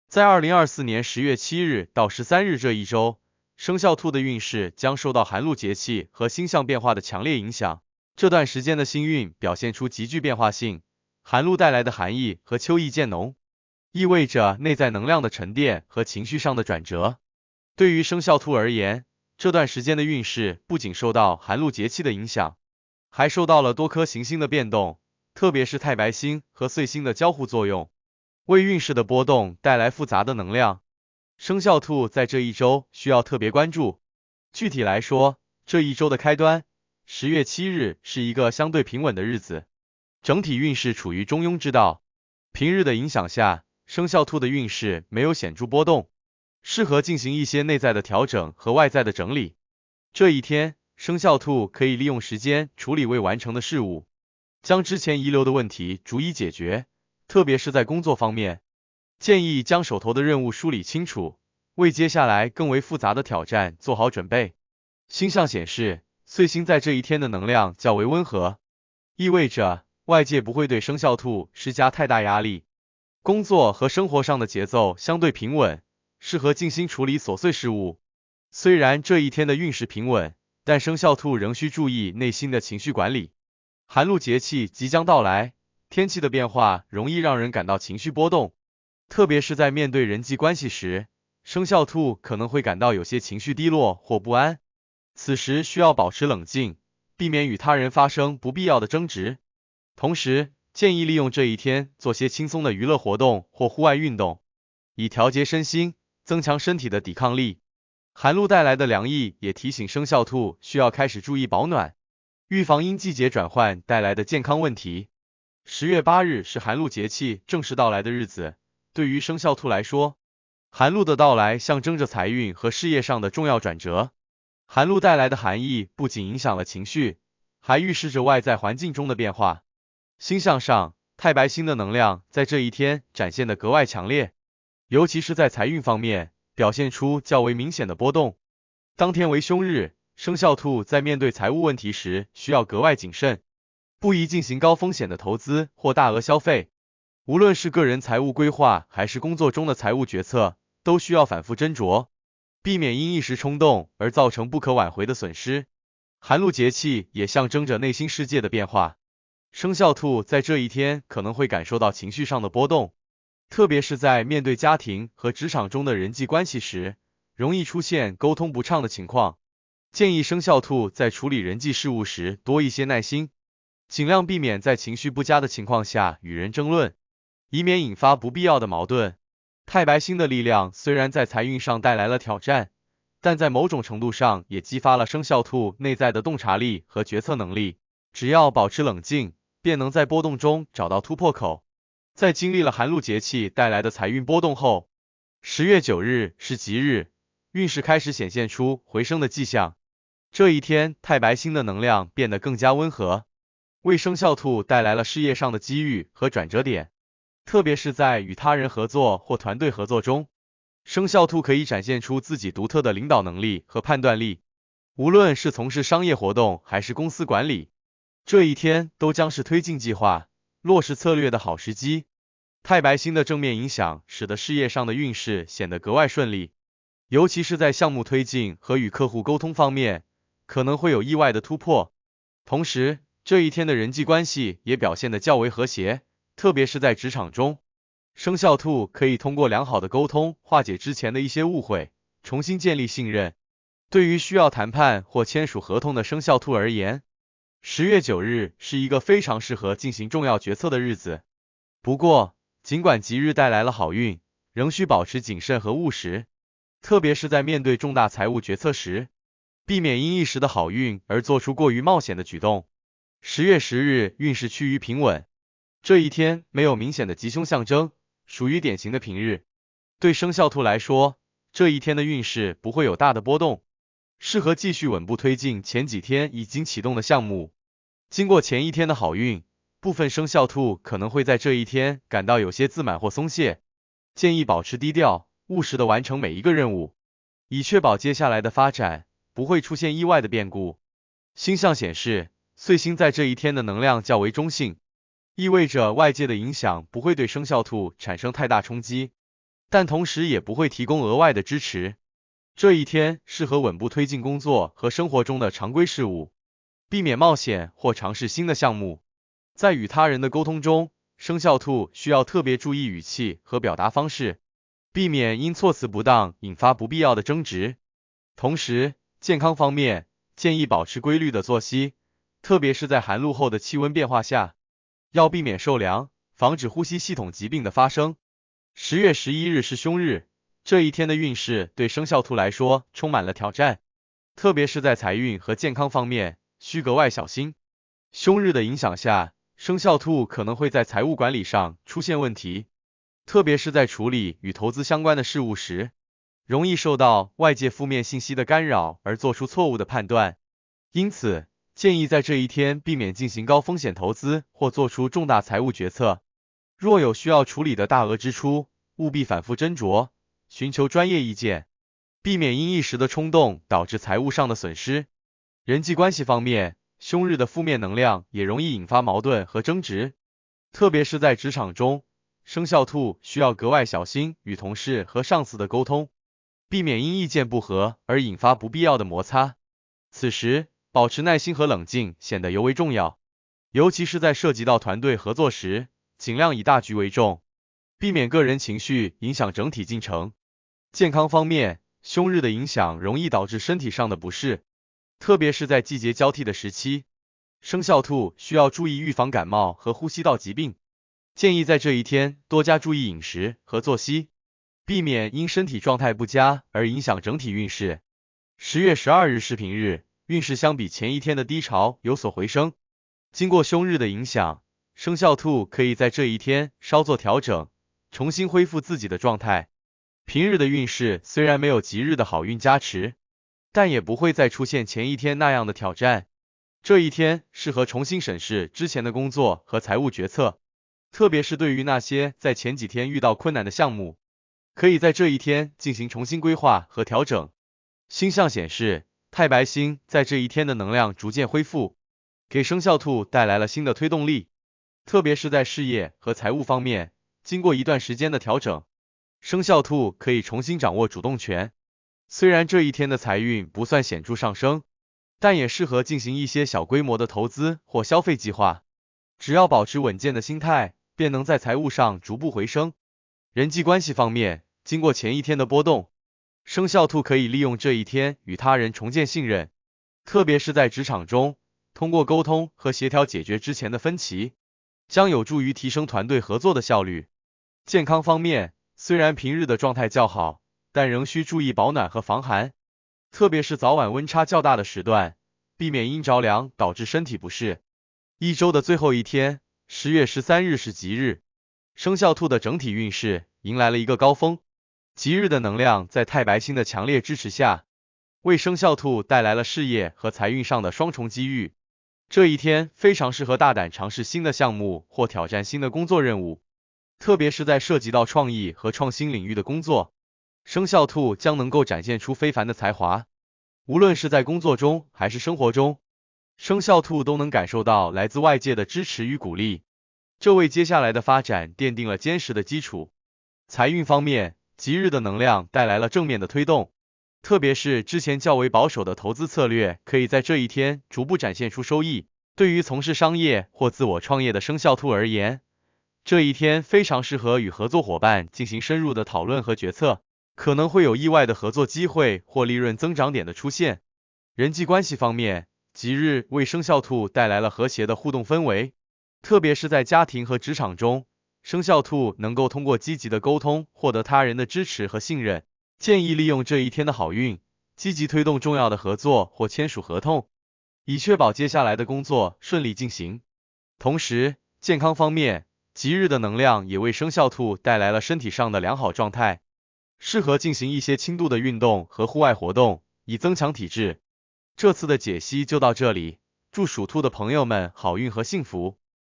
在2024年10月7日到13日这一周，生肖兔的运势将受到寒露节气和星象变化的强烈影响。这段时间的星运表现出极具变化性，寒露带来的寒意和秋意渐浓，意味着内在能量的沉淀和情绪上的转折。对于生肖兔而言，这段时间的运势不仅受到寒露节气的影响，还受到了多颗行星的变动，特别是太白星和岁星的交互作用，为运势的波动带来复杂的能量。生肖兔在这一周需要特别关注。具体来说，这一周的开端10月7日是一个相对平稳的日子，整体运势处于中庸之道。平日的影响下，生肖兔的运势没有显著波动，适合进行一些内在的调整和外在的整理。这一天，生肖兔可以利用时间处理未完成的事物，将之前遗留的问题逐一解决，特别是在工作方面，建议将手头的任务梳理清楚，为接下来更为复杂的挑战做好准备。星象显示，岁星在这一天的能量较为温和，意味着外界不会对生肖兔施加太大压力，工作和生活上的节奏相对平稳，适合静心处理琐碎事务。虽然这一天的运势平稳，但生肖兔仍需注意内心的情绪管理。寒露节气即将到来，天气的变化容易让人感到情绪波动，特别是在面对人际关系时，生肖兔可能会感到有些情绪低落或不安。此时需要保持冷静，避免与他人发生不必要的争执。同时，建议利用这一天做些轻松的娱乐活动或户外运动，以调节身心，增强身体的抵抗力。寒露带来的凉意也提醒生肖兔需要开始注意保暖，预防因季节转换带来的健康问题。10月8日是寒露节气正式到来的日子，对于生肖兔来说，寒露的到来象征着财运和事业上的重要转折。寒露带来的寒意不仅影响了情绪，还预示着外在环境中的变化。星象上，太白星的能量在这一天展现得格外强烈，尤其是在财运方面，表现出较为明显的波动。当天为凶日，生肖兔在面对财务问题时需要格外谨慎，不宜进行高风险的投资或大额消费。无论是个人财务规划还是工作中的财务决策，都需要反复斟酌，避免因一时冲动而造成不可挽回的损失。寒露节气也象征着内心世界的变化，生肖兔在这一天可能会感受到情绪上的波动，特别是在面对家庭和职场中的人际关系时，容易出现沟通不畅的情况。建议生肖兔在处理人际事务时多一些耐心，尽量避免在情绪不佳的情况下与人争论，以免引发不必要的矛盾。太白星的力量虽然在财运上带来了挑战，但在某种程度上也激发了生肖兔内在的洞察力和决策能力。只要保持冷静，便能在波动中找到突破口。在经历了寒露节气带来的财运波动后，10月9日是吉日，运势开始显现出回升的迹象。这一天，太白星的能量变得更加温和，为生肖兔带来了事业上的机遇和转折点，特别是在与他人合作或团队合作中，生肖兔可以展现出自己独特的领导能力和判断力。无论是从事商业活动还是公司管理，这一天都将是推进计划、落实策略的好时机。太白星的正面影响使得事业上的运势显得格外顺利，尤其是在项目推进和与客户沟通方面，可能会有意外的突破。同时，这一天的人际关系也表现得较为和谐，特别是在职场中，生肖兔可以通过良好的沟通化解之前的一些误会，重新建立信任。对于需要谈判或签署合同的生肖兔而言，10月9日是一个非常适合进行重要决策的日子。不过，尽管吉日带来了好运，仍需保持谨慎和务实，特别是在面对重大财务决策时，避免因一时的好运而做出过于冒险的举动。10月10日运势趋于平稳，这一天没有明显的吉凶象征，属于典型的平日。对生肖兔来说，这一天的运势不会有大的波动，适合继续稳步推进前几天已经启动的项目。经过前一天的好运，部分生肖兔可能会在这一天感到有些自满或松懈，建议保持低调，务实的完成每一个任务，以确保接下来的发展不会出现意外的变故。星象显示，岁星在这一天的能量较为中性，意味着外界的影响不会对生肖兔产生太大冲击。但同时也不会提供额外的支持。这一天适合稳步推进工作和生活中的常规事务，避免冒险或尝试新的项目。在与他人的沟通中，生肖兔需要特别注意语气和表达方式，避免因措辞不当引发不必要的争执。同时，健康方面，建议保持规律的作息，特别是在寒露后的气温变化下，要避免受凉，防止呼吸系统疾病的发生。10月11日是凶日，这一天的运势对生肖兔来说充满了挑战，特别是在财运和健康方面，需格外小心。凶日的影响下，生肖兔可能会在财务管理上出现问题，特别是在处理与投资相关的事务时，容易受到外界负面信息的干扰而做出错误的判断。因此，建议在这一天避免进行高风险投资或做出重大财务决策。若有需要处理的大额支出，务必反复斟酌，寻求专业意见，避免因一时的冲动导致财务上的损失。人际关系方面，凶日的负面能量也容易引发矛盾和争执，特别是在职场中，生肖兔需要格外小心与同事和上司的沟通，避免因意见不合而引发不必要的摩擦。此时，保持耐心和冷静显得尤为重要，尤其是在涉及到团队合作时，尽量以大局为重，避免个人情绪影响整体进程。健康方面，凶日的影响容易导致身体上的不适，特别是在季节交替的时期，生肖兔需要注意预防感冒和呼吸道疾病。建议在这一天多加注意饮食和作息，避免因身体状态不佳而影响整体运势。10月12日是平日，运势相比前一天的低潮有所回升。经过凶日的影响，生肖兔可以在这一天稍作调整，重新恢复自己的状态。平日的运势虽然没有吉日的好运加持，但也不会再出现前一天那样的挑战。这一天适合重新审视之前的工作和财务决策，特别是对于那些在前几天遇到困难的项目，可以在这一天进行重新规划和调整。星象显示，太白星在这一天的能量逐渐恢复，给生肖兔带来了新的推动力，特别是在事业和财务方面，经过一段时间的调整，生肖兔可以重新掌握主动权。虽然这一天的财运不算显著上升，但也适合进行一些小规模的投资或消费计划。只要保持稳健的心态，便能在财务上逐步回升。人际关系方面，经过前一天的波动，生肖兔可以利用这一天与他人重建信任，特别是在职场中，通过沟通和协调解决之前的分歧，将有助于提升团队合作的效率。健康方面，虽然平日的状态较好，但仍需注意保暖和防寒，特别是早晚温差较大的时段，避免因着凉导致身体不适。一周的最后一天，10月13日是吉日，生肖兔的整体运势迎来了一个高峰。吉日的能量在太白星的强烈支持下，为生肖兔带来了事业和财运上的双重机遇。这一天非常适合大胆尝试新的项目或挑战新的工作任务，特别是在涉及到创意和创新领域的工作，生肖兔将能够展现出非凡的才华。无论是在工作中还是生活中，生肖兔都能感受到来自外界的支持与鼓励，这为接下来的发展奠定了坚实的基础。财运方面，吉日的能量带来了正面的推动，特别是之前较为保守的投资策略可以在这一天逐步展现出收益。对于从事商业或自我创业的生肖兔而言，这一天非常适合与合作伙伴进行深入的讨论和决策，可能会有意外的合作机会或利润增长点的出现。人际关系方面，吉日为生肖兔带来了和谐的互动氛围，特别是在家庭和职场中，生肖兔能够通过积极的沟通获得他人的支持和信任。建议利用这一天的好运，积极推动重要的合作或签署合同，以确保接下来的工作顺利进行。同时，健康方面，吉日的能量也为生肖兔带来了身体上的良好状态，适合进行一些轻度的运动和户外活动，以增强体质。这次的解析就到这里，祝属兔的朋友们好运和幸福。